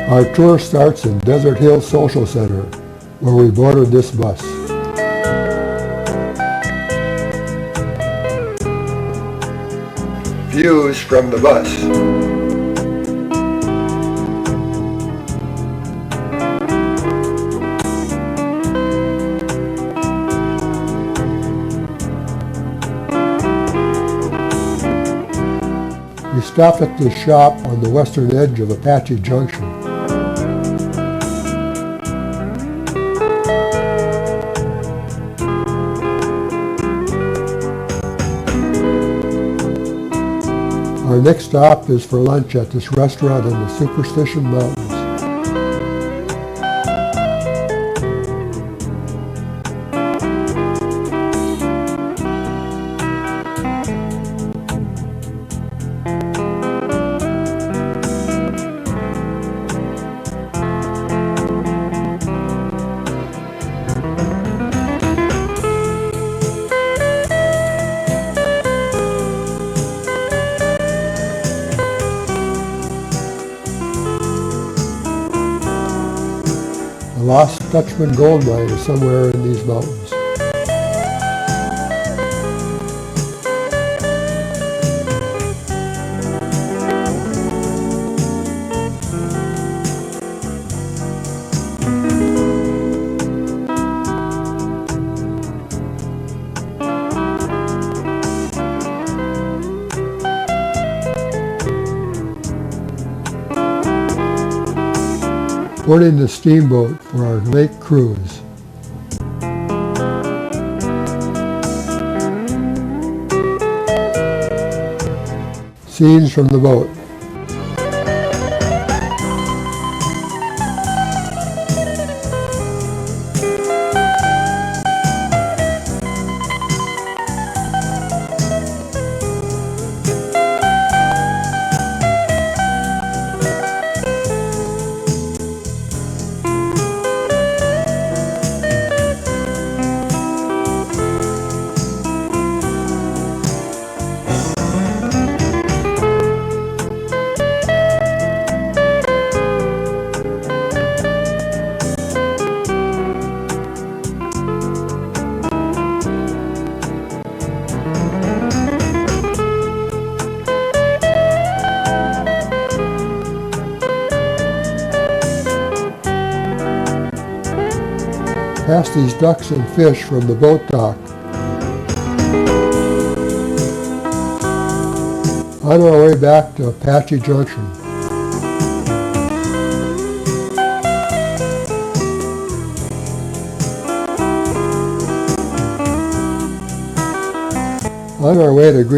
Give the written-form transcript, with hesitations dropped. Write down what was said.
Our tour starts in Desert Hill Social Center, where we boarded this bus. Views from the bus. We stopped at the shop on the western edge of Apache Junction. Our next stop is for lunch at this restaurant in the Superstition Mountains. The Lost Dutchman gold mine is somewhere in these mountains. Boarding the steamboat for our lake cruise. Scenes from the boat. Past these ducks and fish from the boat dock. On our way back to Apache Junction. On our way to Green